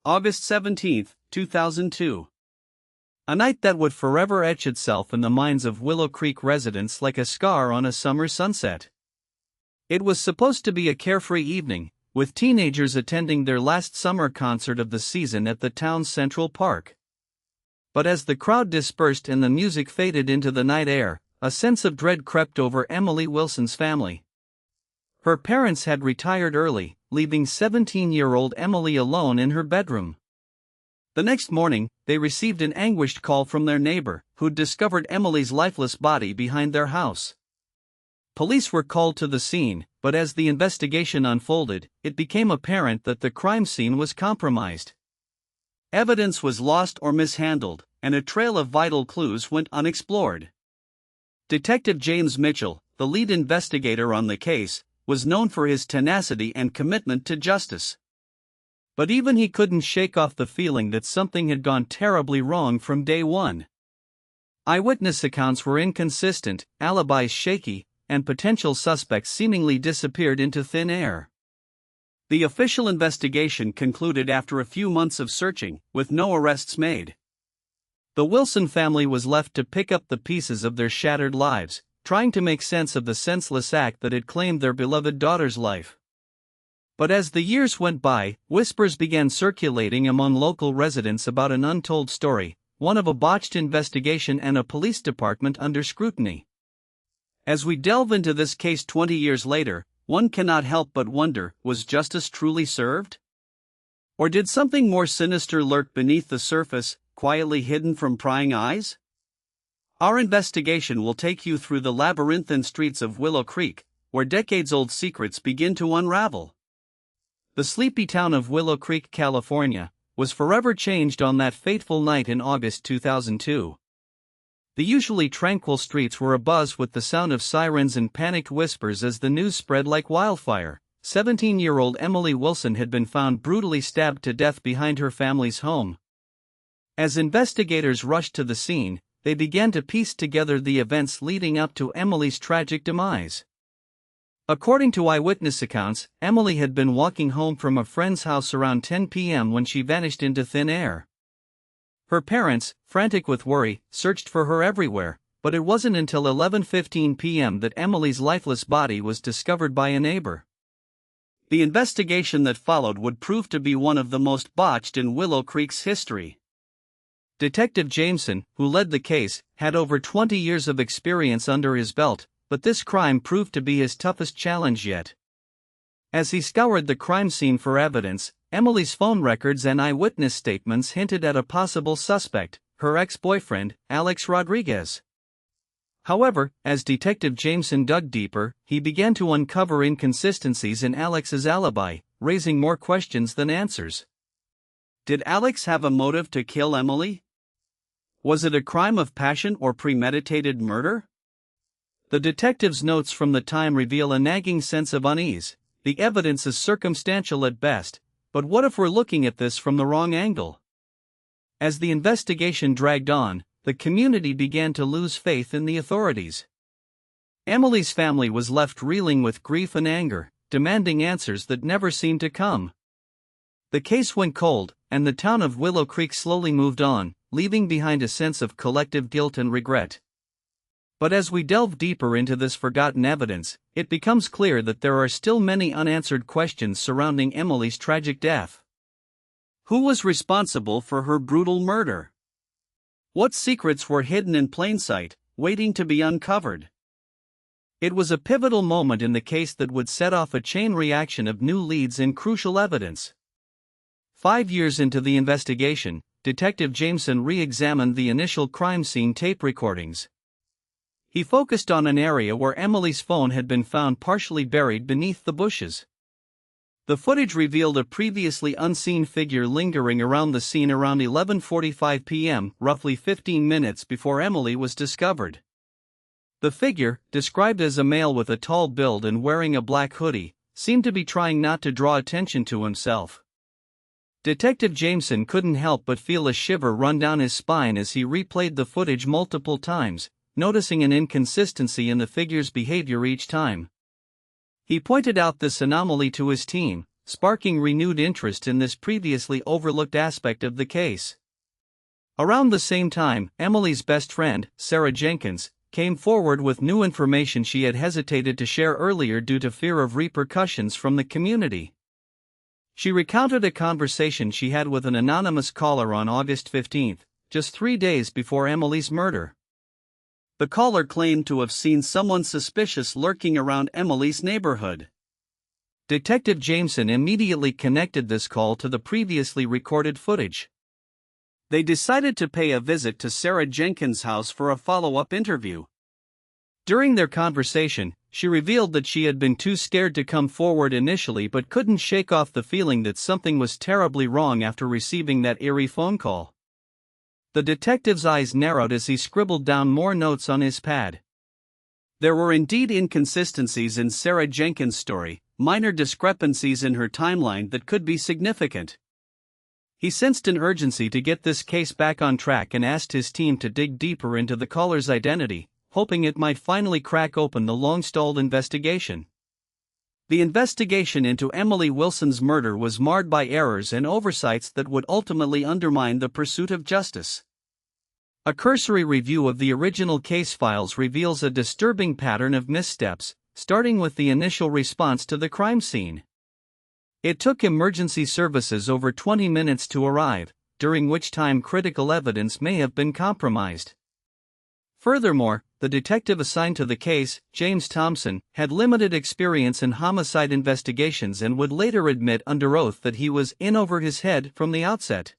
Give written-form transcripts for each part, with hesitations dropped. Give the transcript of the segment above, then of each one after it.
August 17, 2002. A night that would forever etch itself in the minds of Willow Creek residents like a scar on a summer sunset. It was supposed to be a carefree evening, with teenagers attending their last summer concert of the season at the town's Central Park. But as the crowd dispersed and the music faded into the night air, a sense of dread crept over Emily Wilson's family. Her parents had retired early, leaving 17-year-old Emily alone in her bedroom. The next morning, they received an anguished call from their neighbor, who'd discovered Emily's lifeless body behind their house. Police were called to the scene, but as the investigation unfolded, it became apparent that the crime scene was compromised. Evidence was lost or mishandled, and a trail of vital clues went unexplored. Detective James Mitchell, the lead investigator on the case, was known for his tenacity and commitment to justice. But even he couldn't shake off the feeling that something had gone terribly wrong from day one. Eyewitness accounts were inconsistent, alibis shaky, and potential suspects seemingly disappeared into thin air. The official investigation concluded after a few months of searching, with no arrests made. The Wilson family was left to pick up the pieces of their shattered lives, trying to make sense of the senseless act that had claimed their beloved daughter's life. But as the years went by, whispers began circulating among local residents about an untold story, one of a botched investigation and a police department under scrutiny. As we delve into this case 20 years later, one cannot help but wonder, was justice truly served? Or did something more sinister lurk beneath the surface, quietly hidden from prying eyes? Our investigation will take you through the labyrinthine streets of Willow Creek, where decades-old secrets begin to unravel. The sleepy town of Willow Creek, California, was forever changed on that fateful night in August 2002. The usually tranquil streets were abuzz with the sound of sirens and panicked whispers as the news spread like wildfire. 17-year-old Emily Wilson had been found brutally stabbed to death behind her family's home. As investigators rushed to the scene, they began to piece together the events leading up to Emily's tragic demise. According to eyewitness accounts, Emily had been walking home from a friend's house around 10 p.m. when she vanished into thin air. Her parents, frantic with worry, searched for her everywhere, but it wasn't until 11:15 p.m. that Emily's lifeless body was discovered by a neighbor. The investigation that followed would prove to be one of the most botched in Willow Creek's history. Detective Jameson, who led the case, had over 20 years of experience under his belt, but this crime proved to be his toughest challenge yet. As he scoured the crime scene for evidence, Emily's phone records and eyewitness statements hinted at a possible suspect, her ex-boyfriend, Alex Rodriguez. However, as Detective Jameson dug deeper, he began to uncover inconsistencies in Alex's alibi, raising more questions than answers. Did Alex have a motive to kill Emily? Was it a crime of passion or premeditated murder? The detective's notes from the time reveal a nagging sense of unease. The evidence is circumstantial at best, but what if we're looking at this from the wrong angle? As the investigation dragged on, the community began to lose faith in the authorities. Emily's family was left reeling with grief and anger, demanding answers that never seemed to come. The case went cold, and the town of Willow Creek slowly moved on, leaving behind a sense of collective guilt and regret. But as we delve deeper into this forgotten evidence, it becomes clear that there are still many unanswered questions surrounding Emily's tragic death. Who was responsible for her brutal murder? What secrets were hidden in plain sight, waiting to be uncovered? It was a pivotal moment in the case that would set off a chain reaction of new leads and crucial evidence. 5 years into the investigation, Detective Jameson re-examined the initial crime scene tape recordings. He focused on an area where Emily's phone had been found partially buried beneath the bushes. The footage revealed a previously unseen figure lingering around the scene around 11:45 p.m., roughly 15 minutes before Emily was discovered. The figure, described as a male with a tall build and wearing a black hoodie, seemed to be trying not to draw attention to himself. Detective Jameson couldn't help but feel a shiver run down his spine as he replayed the footage multiple times, noticing an inconsistency in the figure's behavior each time. He pointed out this anomaly to his team, sparking renewed interest in this previously overlooked aspect of the case. Around the same time, Emily's best friend, Sarah Jenkins, came forward with new information she had hesitated to share earlier due to fear of repercussions from the community. She recounted a conversation she had with an anonymous caller on August 15, just 3 days before Emily's murder. The caller claimed to have seen someone suspicious lurking around Emily's neighborhood. Detective Jameson immediately connected this call to the previously recorded footage. They decided to pay a visit to Sarah Jenkins' house for a follow-up interview. During their conversation, she revealed that she had been too scared to come forward initially but couldn't shake off the feeling that something was terribly wrong after receiving that eerie phone call. The detective's eyes narrowed as he scribbled down more notes on his pad. There were indeed inconsistencies in Sarah Jenkins' story, minor discrepancies in her timeline that could be significant. He sensed an urgency to get this case back on track and asked his team to dig deeper into the caller's identity, hoping it might finally crack open the long-stalled investigation. The investigation into Emily Wilson's murder was marred by errors and oversights that would ultimately undermine the pursuit of justice. A cursory review of the original case files reveals a disturbing pattern of missteps, starting with the initial response to the crime scene. It took emergency services over 20 minutes to arrive, during which time critical evidence may have been compromised. Furthermore, the detective assigned to the case, James Thompson, had limited experience in homicide investigations and would later admit under oath that he was in over his head from the outset.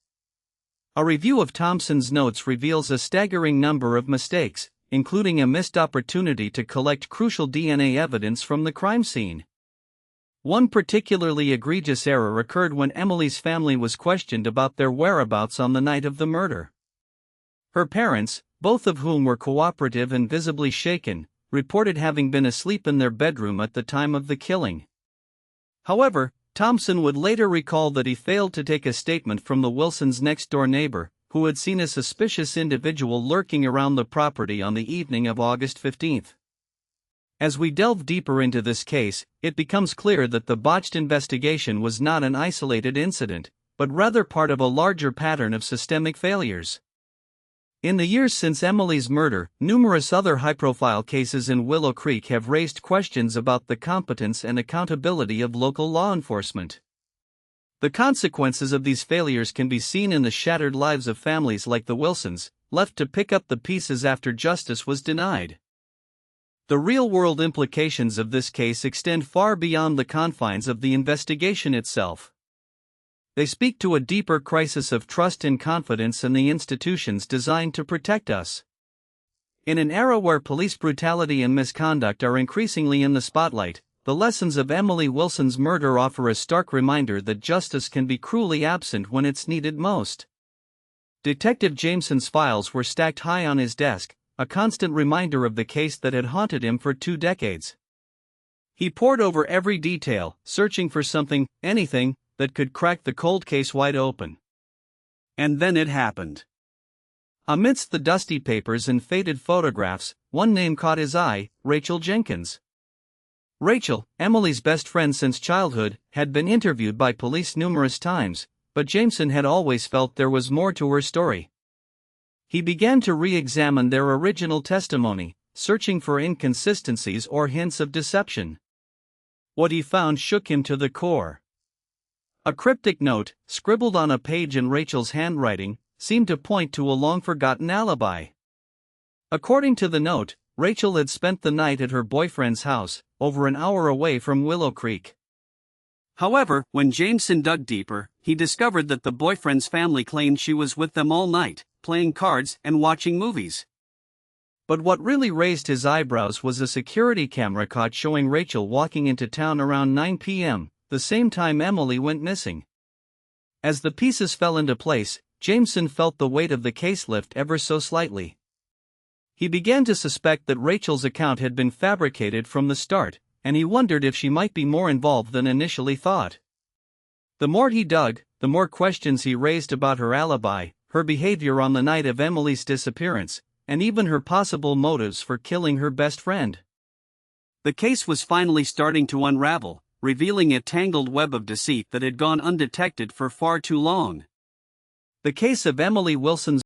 A review of Thompson's notes reveals a staggering number of mistakes, including a missed opportunity to collect crucial DNA evidence from the crime scene. One particularly egregious error occurred when Emily's family was questioned about their whereabouts on the night of the murder. Her parents, both of whom were cooperative and visibly shaken, reported having been asleep in their bedroom at the time of the killing. However, Thompson would later recall that he failed to take a statement from the Wilsons' next-door neighbor, who had seen a suspicious individual lurking around the property on the evening of August 15. As we delve deeper into this case, it becomes clear that the botched investigation was not an isolated incident, but rather part of a larger pattern of systemic failures. In the years since Emily's murder, numerous other high-profile cases in Willow Creek have raised questions about the competence and accountability of local law enforcement. The consequences of these failures can be seen in the shattered lives of families like the Wilsons, left to pick up the pieces after justice was denied. The real-world implications of this case extend far beyond the confines of the investigation itself. They speak to a deeper crisis of trust and confidence in the institutions designed to protect us. In an era where police brutality and misconduct are increasingly in the spotlight, the lessons of Emily Wilson's murder offer a stark reminder that justice can be cruelly absent when it's needed most. Detective Jameson's files were stacked high on his desk, a constant reminder of the case that had haunted him for 2 decades. He pored over every detail, searching for something, anything, that could crack the cold case wide open. And then it happened. Amidst the dusty papers and faded photographs, one name caught his eye: Rachel Jenkins. Rachel, Emily's best friend since childhood, had been interviewed by police numerous times, but Jameson had always felt there was more to her story. He began to re-examine their original testimony, searching for inconsistencies or hints of deception. What he found shook him to the core. A cryptic note, scribbled on a page in Rachel's handwriting, seemed to point to a long-forgotten alibi. According to the note, Rachel had spent the night at her boyfriend's house, over an hour away from Willow Creek. However, when Jameson dug deeper, he discovered that the boyfriend's family claimed she was with them all night, playing cards and watching movies. But what really raised his eyebrows was a security camera caught showing Rachel walking into town around 9 p.m., the same time Emily went missing. As the pieces fell into place, Jameson felt the weight of the case lift ever so slightly. He began to suspect that Rachel's account had been fabricated from the start, and he wondered if she might be more involved than initially thought. The more he dug, the more questions he raised about her alibi, her behavior on the night of Emily's disappearance, and even her possible motives for killing her best friend. The case was finally starting to unravel, revealing a tangled web of deceit that had gone undetected for far too long. The case of Emily Wilson's